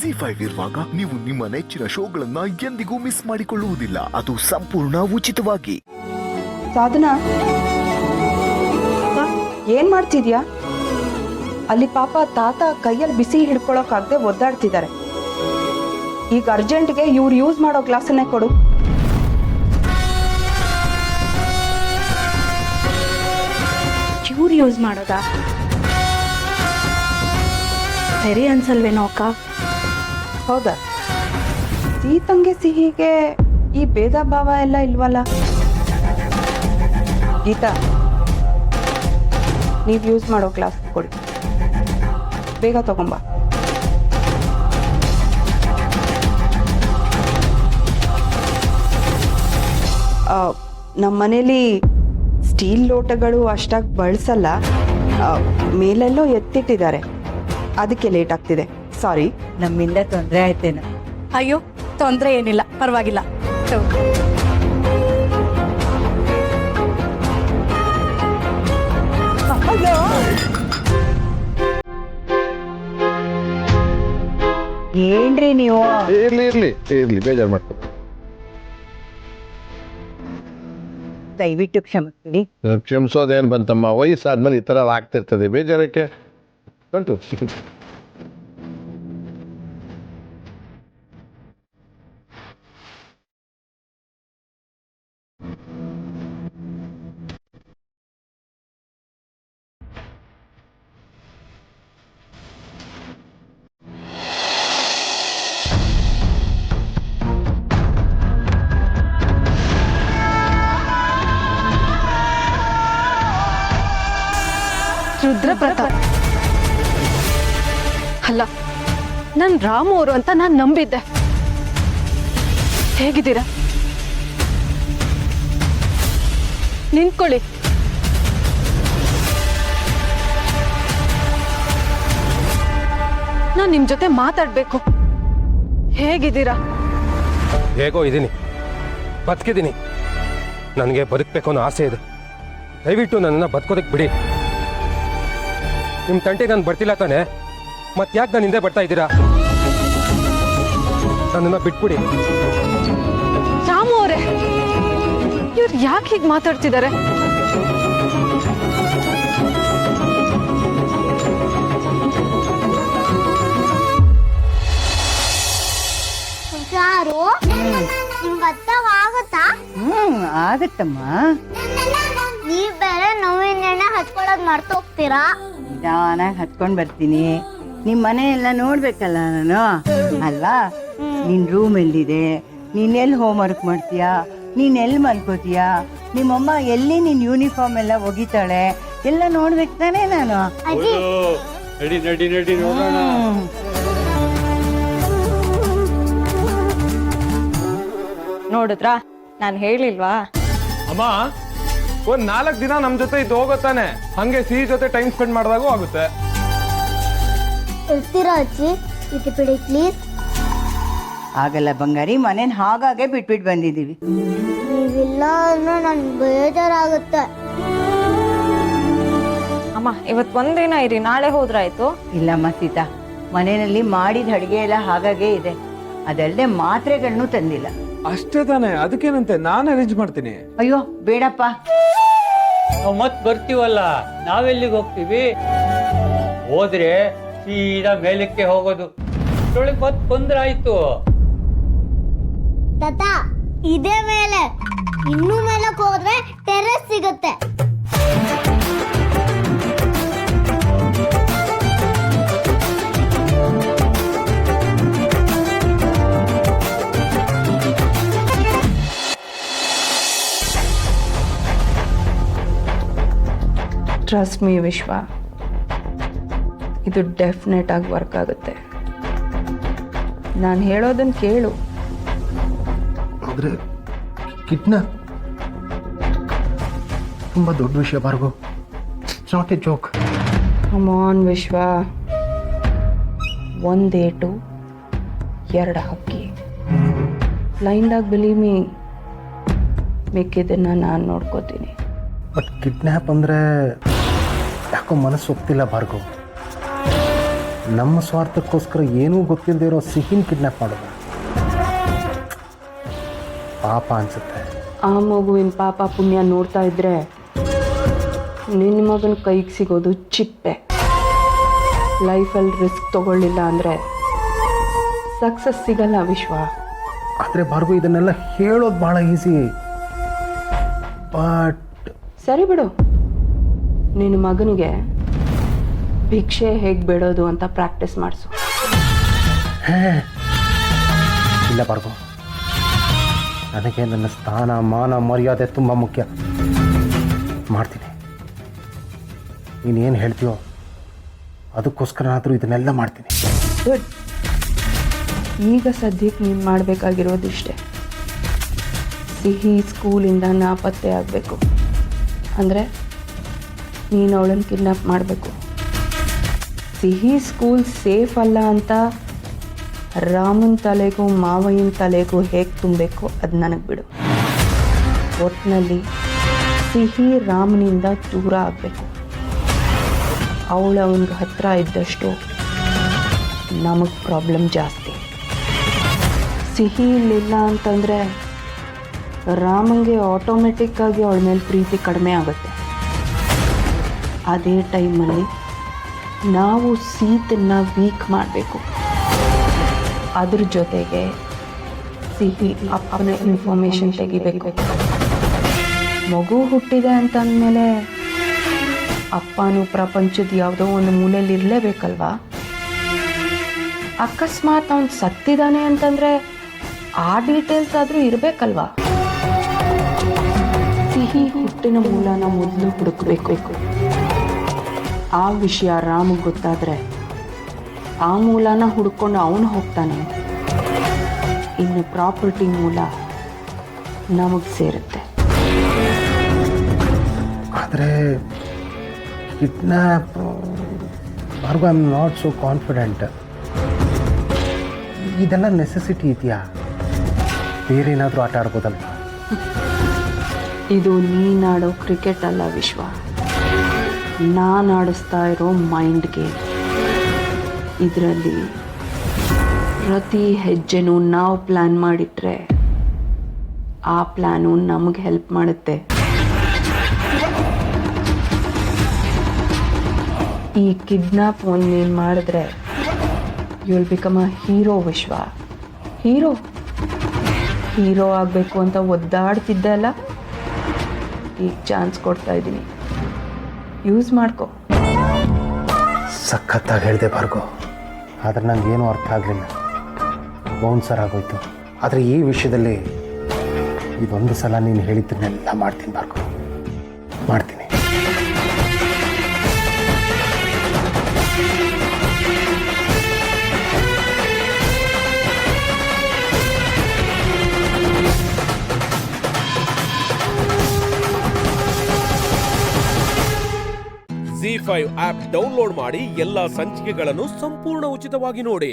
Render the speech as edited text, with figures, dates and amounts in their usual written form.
ZEE5 ಇರುವಾಗ ನೀವು ನಿಮ್ಮ ನೆಚ್ಚಿನ ಶೋಗಳನ್ನ ಎಂದಿಗೂ ಮಿಸ್ ಮಾಡಿಕೊಳ್ಳುವುದಿಲ್ಲ. ಅದು ಸಂಪೂರ್ಣ ಉಚಿತವಾಗಿ. ಸಾಧನಾ, ಏನ್ ಮಾಡ್ತಿದ್ಯಾ? ಅಲ್ಲಿ ಪಾಪ ತಾತ ಕೈಯಲ್ಲಿ ಬಿಸಿ ಹಿಡ್ಕೊಳಕ್ಕಾಗದೆ ಒದ್ದಾಡ್ತಿದ್ದಾರೆ. ಈಗ ಅರ್ಜೆಂಟ್ಗೆ ಇವ್ರು ಯೂಸ್ ಮಾಡೋ ಗ್ಲಾಸನ್ನೇ ಕೊಡು. ಇವ್ರು ಯೂಸ್ ಮಾಡೋದಾ? ಸರಿ ಅನ್ಸಲ್ವೇನೋ ಅಕ್ಕ? ಹೌದಾ? ಸೀತಂಗೆ ಸಿಹಿಗೆ ಈ ಭೇದ ಭಾವ ಎಲ್ಲ ಇಲ್ವಲ್ಲ? ಗೀತಾ, ನೀವು ಯೂಸ್ ಮಾಡೋ ಗ್ಲಾಸ್ ಕೊಡಿ, ಬೇಗ ತಗೊಂಬ. ನಮ್ಮ ಮನೇಲಿ ಸ್ಟೀಲ್ ಲೋಟಗಳು ಅಷ್ಟಾಗಿ ಬಳಸಲ್ಲ, ಮೇಲೆಲ್ಲೋ ಎತ್ತಿಟ್ಟಿದ್ದಾರೆ, ಅದಕ್ಕೆ ಲೇಟ್ ಆಗ್ತಿದೆ. ಸಾರಿ. ನಮ್ಮಿಂದ ತೊಂದರೆ ಆಯ್ತೇನೋ? ಅಯ್ಯೋ, ತೊಂದರೆ ಏನಿಲ್ಲ, ಪರವಾಗಿಲ್ಲ. ಏನ್ರಿ ನೀವು? ಇರ್ಲಿ ಇರ್ಲಿ ಇರ್ಲಿ, ಬೇಜಾರು ಮಾಡ್ಕೊ. ದಯವಿಟ್ಟು ಕ್ಷಮಿಸ್ಬಿಡಿ. ಕ್ಷಮಿಸೋದೇನು ಬಂತಮ್ಮ, ವಯಸ್ಸಾದ್ಮೇಲೆ ಈ ಥರ ಆಗ್ತಿರ್ತದೆ, ಬೇಜಾರಕ್ಕೆ ಉಂಟು. ರುದ್ರಪ್ರತಾಪ್ ಅಲ್ಲ, ನನ್ ರಾಮು ಅವರು ಅಂತ ನಾನು ನಂಬಿದ್ದೆ. ಹೇಗಿದ್ದೀರಾ? ನಿಂತ್ಕೊಳ್ಳಿ. ನಾನು ನಿಮ್ ಜೊತೆ ಮಾತಾಡ್ಬೇಕು. ಹೇಗಿದ್ದೀರಾ? ಹೇಗೋ ಇದ್ದೀನಿ, ಬದುಕಿದ್ದೀನಿ. ನನಗೆ ಬದುಕಬೇಕು ಅನ್ನೋ ಆಸೆ ಇದೆ. ದಯವಿಟ್ಟು ನನ್ನನ್ನು ಬದುಕೋದಕ್ಕೆ ಬಿಡಿ. ನಿಮ್ಮ ತಂಟೆಗೆ ನಾನು ಬರ್ತಿಲ್ಲ ತಾನೆ, ಮತ್ತೆ ಯಾಕೆ ನಾನು ಹಿಂದೆ ಬರ್ತಾ ಇದ್ದೀರಾ? ನನ್ನನ್ನು ಬಿಟ್ಬಿಡಿ. ರಾಮು ಅವರೇ, ಇವ್ರು ಯಾಕೆ ಹೀಗೆ ಮಾತಾಡ್ತಿದ್ದಾರೆ? ಹುಷಾರು, ನಿಮ್ಗೆ ಅರ್ಥವಾಗುತ್ತಾ? ಆಗತ್ತಮ್ಮ. ನೀವ್ ಬೇರೆ ನೋವಿನ ಎಣ್ಣೆ ಹಚ್ಕೊಳಕ್ ಮರ್ತು ಹೋಗ್ತೀರಾ? ನಿಧಾನಾಗಿ ಹತ್ಕೊಂಡ್ ಬರ್ತೀನಿ. ನಿಮ್ ಮನೆ ಎಲ್ಲ ನೋಡ್ಬೇಕಲ್ಲ ನಾನು, ಅಲ್ವಾ? ನಿನ್ ರೂಮ್ ಎಲ್ಲಿದೆ, ನೀನ್ ಎಲ್ಲಿ ಹೋಮ್ ವರ್ಕ್ ಮಾಡ್ತೀಯಾ, ನೀನ್ ಎಲ್ಲಿ ಮಲ್ಕೋತೀಯಾ, ನಿಮ್ಮಮ್ಮ ಎಲ್ಲಿ ನಿನ್ ಯೂನಿಫಾರ್ಮ್ ಎಲ್ಲ ಒಗಿತಾಳೆ, ಎಲ್ಲ ನೋಡ್ಬೇಕು ತಾನೇ ನಾನು. ಅಜ್ಜಿ, ನಡಿ ನೋಡೋಣ. ನೋಡಿದ್ರಾ, ನಾನು ಹೇಳಿಲ್ವಾ? ಅಮ್ಮ, ಒಂದ್ 4 ದಿನ ನಮ್ ಜೊತೆ ಇದ್ದು ಹೋಗುತ್ತಾನೆ, ಹಂಗೆ ಸಿಹಿ ಜೊತೆ ಟೈಮ್ ಸ್ಪೆಂಡ್ ಮಾಡಿದಾಗೂ ಆಗುತ್ತೆ. ಇರ್ತೀರಾ ಅಜ್ಜಿ? ಇದು ಬಿಡಿ ಪ್ಲೀಸ್. ಆಗಲ್ಲ ಬಂಗಾರಿ, ಮನೇನ್ ಹಾಗಾಗೆ ಬಿಟ್ಬಿಟ್ಟು ಬಂದಿದೀವಿ. ನೀವಿಲ್ಲ ಅಂದ್ರೆ ನನ್ ಬೇಜಾರಾಗುತ್ತೆ. ಅಮ್ಮ, ಇವತ್ತು ಒಂದಿನ ಇರಿ, ನಾಳೆ ಹೋದ್ರಾಯ್ತು. ಇಲ್ಲಮ್ಮ ಸೀತಾ, ಮನೆಯಲ್ಲಿ ಮಾಡಿದ ಅಡಿಗೆ ಎಲ್ಲ ಹಾಗಾಗೆ ಇದೆ. ಅದಲ್ಲದೆ ಮಾತ್ರೆಗಳನ್ನು ತಂದಿಲ್ಲ. ಅಷ್ಟೇ ತಾನೆ, ಅದಕ್ಕೇನಂತೆ, ನಾನು ಅರೇಂಜ್ ಮಾಡ್ತೀನಿ. ಅಯ್ಯೋ ಬೇಡಪ್ಪ. ನಾವು ಮತ್ ಬರ್ತೀವಲ್ಲ, ನಾವೆಲ್ಲಿಗೆ ಹೋಗ್ತೀವಿ? ಹೋದ್ರೆ ಸೀದಾ ಮೇಲಕ್ಕೆ ಹೋಗೋದು, ಅಷ್ಟೊಳಗೆ ಮತ್ ತೊಂದ್ರೆ ಆಯ್ತು. ತಾತ, ಇದೇ ಮೇಲೆ, ಇನ್ನೂ ಮೇಲಕ್ಕೆ ಹೋದ್ರೆ ಟೆರೆಸ್ ಸಿಗುತ್ತೆ. ಟ್ರಸ್ಟ್ ಮೀ ವಿಶ್ವ, ಇದು ಡೆಫಿನೆಟ್ ಆಗಿ ವರ್ಕ್ ಆಗುತ್ತೆ. ನಾನು ಹೇಳೋದನ್ನು ಕೇಳು. ಆದರೆ ಕಿಡ್ನಾಪ್ ತುಂಬ ದೊಡ್ಡ ವಿಷಯ Bhargav. It's not a joke. Come on Vishwa, 1 ಏಟು 2 ಹಕ್ಕಿ. ಬ್ಲೈಂಡಾಗಿ ಬಿಲೀವ್ ಮೀ, ಮಿಕ್ಕಿದ್ದನ್ನು ನಾನು ನೋಡ್ಕೋತೀನಿ. ಬಟ್ ಕಿಡ್ನ್ಯಾಪ್ ಅಂದರೆ ಯಾಕೋ ಮನಸ್ಸು ಒಪ್ತಿಲ್ಲ ಭಾರ್ಗವ್. ನಮ್ಮ ಸ್ವಾರ್ಥಕ್ಕೋಸ್ಕರ ಏನೂ ಗೊತ್ತಿಲ್ಲದೆ ಇರೋ ಸಿಹಿನ ಕಿಡ್ನಾಪ್ ಮಾಡೋದು ಪಾಪ ಅನಿಸುತ್ತೆ. ಆ ಮಗುವಿನ ಪಾಪ ಪುಣ್ಯ ನೋಡ್ತಾ ಇದ್ರೆ ನಿನ್ನ ಮಗನ ಕೈಗೆ ಸಿಗೋದು ಚಿಪ್ಪೆ. ಲೈಫಲ್ಲಿ ರಿಸ್ಕ್ ತಗೊಳ್ಳಿಲ್ಲ ಅಂದರೆ ಸಕ್ಸಸ್ ಸಿಗಲ್ಲ ವಿಶ್ವ. ಆದರೆ ಭಾರ್ಗವ ಇದನ್ನೆಲ್ಲ ಹೇಳೋದು ಭಾಳ ಈಸಿ. ಬಟ್ ಸರಿ ಬಿಡು, ನಿನ್ನ ಮಗನಿಗೆ ಭಿಕ್ಷೆ ಹೇಗೆ ಬಿಡೋದು ಅಂತ ಪ್ರಾಕ್ಟೀಸ್ ಮಾಡಿಸು. ಇಲ್ಲ ಭಾರ್ಗವ, ನನಗೆ ನನ್ನ ಸ್ಥಾನ ಮಾನ ಮರ್ಯಾದೆ ತುಂಬ ಮುಖ್ಯ. ಮಾಡ್ತೀನಿ, ನೀನೇನು ಹೇಳ್ತೀಯೋ ಅದಕ್ಕೋಸ್ಕರನಾದರೂ ಇದನ್ನೆಲ್ಲ ಮಾಡ್ತೀನಿ. ಗುಡ್. ಈಗ ಸದ್ಯಕ್ಕೆ ನೀನು ಮಾಡಬೇಕಾಗಿರೋದಿಷ್ಟೇ, ಸಿಹಿ ಸ್ಕೂಲಿಂದ ನಾಪತ್ತೆ ಆಗಬೇಕು. ಅಂದರೆ ನೀನು ಅವಳನ್ನು ಕಿಡ್ನಾಪ್ ಮಾಡಬೇಕು. ಸಿಹಿ ಸ್ಕೂಲ್ ಸೇಫ್ ಅಲ್ಲ ಅಂತ ರಾಮನ ತಲೆಗೂ ಮಾವಯ್ಯನ ತಲೆಗೂ ಹೇಗೆ ತುಂಬಬೇಕು ಅದು ನನಗೆ ಬಿಡು. ಒಟ್ಟಿನಲ್ಲಿ ಸಿಹಿ ರಾಮನಿಂದ ದೂರ ಆಗಬೇಕು. ಅವಳು ಅವನಿಗೆ ಹತ್ತಿರ ಇದ್ದಷ್ಟು ನಮಗೆ ಪ್ರಾಬ್ಲಮ್ ಜಾಸ್ತಿ. ಸಿಹಿ ಇಲ್ಲಿಲ್ಲ ಅಂತಂದರೆ ರಾಮಂಗೆ ಆಟೋಮೆಟಿಕ್ಕಾಗಿ ಅವಳ ಮೇಲೆ ಪ್ರೀತಿ ಕಡಿಮೆ ಆಗುತ್ತೆ. ಅದೇ ಟೈಮಲ್ಲಿ ನಾವು ಸೀತನ್ನ ವೀಕ್ ಮಾಡಬೇಕು. ಅದ್ರ ಜೊತೆಗೆ ಸಿಹಿ ಅಪ್ಪನ ಇನ್ಫಾರ್ಮೇಷನ್ ತೆಗಿಬೇಕು. ಮಗು ಹುಟ್ಟಿದೆ ಅಂತಂದಮೇಲೆ ಅಪ್ಪನೂ ಪ್ರಪಂಚದ ಯಾವುದೋ ಒಂದು ಮೂಲೆಯಲ್ಲಿ ಇರಲೇಬೇಕಲ್ವಾ. ಅಕಸ್ಮಾತ್ ಅವನು ಸತ್ತಿದ್ದಾನೆ ಅಂತಂದರೆ ಆ ಡೀಟೇಲ್ಸ್ ಆದರೂ ಇರಬೇಕಲ್ವಾ. ಸಿಹಿ ಹುಟ್ಟಿನ ಮೂಲನ ಮೊದಲು ಹುಡುಕಬೇಕು. ಆ ವಿಷಯ ರಾಮಗೆ ಗೊತ್ತಾದರೆ ಆ ಮೂಲನ ಹುಡ್ಕೊಂಡು ಅವನು ಹೋಗ್ತಾನೆ. ಇನ್ನು ಪ್ರಾಪರ್ಟಿ ಮೂಲ ನಮಗೆ ಸೇರುತ್ತೆ. ಆದರೆ kidnap Bhargava, I am not so confident. ಇದೆಲ್ಲ ನೆಸೆಸಿಟಿ ಇದೆಯಾ? ಬೇರೆ ಏನಾದರೂ ಆಟ ಆಡ್ಬೋದಲ್ವಾ? ಇದು ನೀನಾಡೋ ಕ್ರಿಕೆಟ್ ಅಲ್ಲ ವಿಶ್ವ, ನಾನು ಆಡಿಸ್ತಾ ಇರೋ ಮೈಂಡ್ ಗೇಮ್. ಇದರಲ್ಲಿ ಪ್ರತಿ ಹೆಜ್ಜೆನೂ ನಾವು ಪ್ಲ್ಯಾನ್ ಮಾಡಿಟ್ರೆ ಆ ಪ್ಲ್ಯಾನು ನಮಗೆ ಹೆಲ್ಪ್ ಮಾಡುತ್ತೆ. ಈ ಕಿಡ್ನಾಪ್ ಒಂದು ನೀನು ಮಾಡಿದ್ರೆ you will become a hero Vishwa. Hero ಆಗಬೇಕು ಅಂತ ಒದ್ದಾಡ್ತಿದ್ದೆ ಅಲ್ಲ, ಈಗ ಚಾನ್ಸ್ ಕೊಡ್ತಾ ಇದ್ದೀನಿ, ಯೂಸ್ ಮಾಡ್ಕೊ. ಸಖತ್ತಾಗಿ ಹೇಳಿದೆ ಭಾರ್ಗವ, ಆದರೆ ನನಗೇನೂ ಅರ್ಥ ಆಗಲಿಲ್ಲ. ಬೌನ್ಸರ್ ಆಗೋಯ್ತು. ಆದರೆ ಈ ವಿಷಯದಲ್ಲಿ ಇದೊಂದು ಸಲ ನೀನು ಹೇಳಿದ್ದನ್ನೆಲ್ಲ ಮಾಡ್ತೀನಿ ಭಾರ್ಗವ, ಮಾಡ್ತೀನಿ. ZEE5 ಆಪ್ ಡೌನ್ಲೋಡ್ ಮಾಡಿ ಎಲ್ಲಾ ಸಂಚಿಕೆಗಳನ್ನು ಸಂಪೂರ್ಣ ಉಚಿತವಾಗಿ ನೋಡಿ.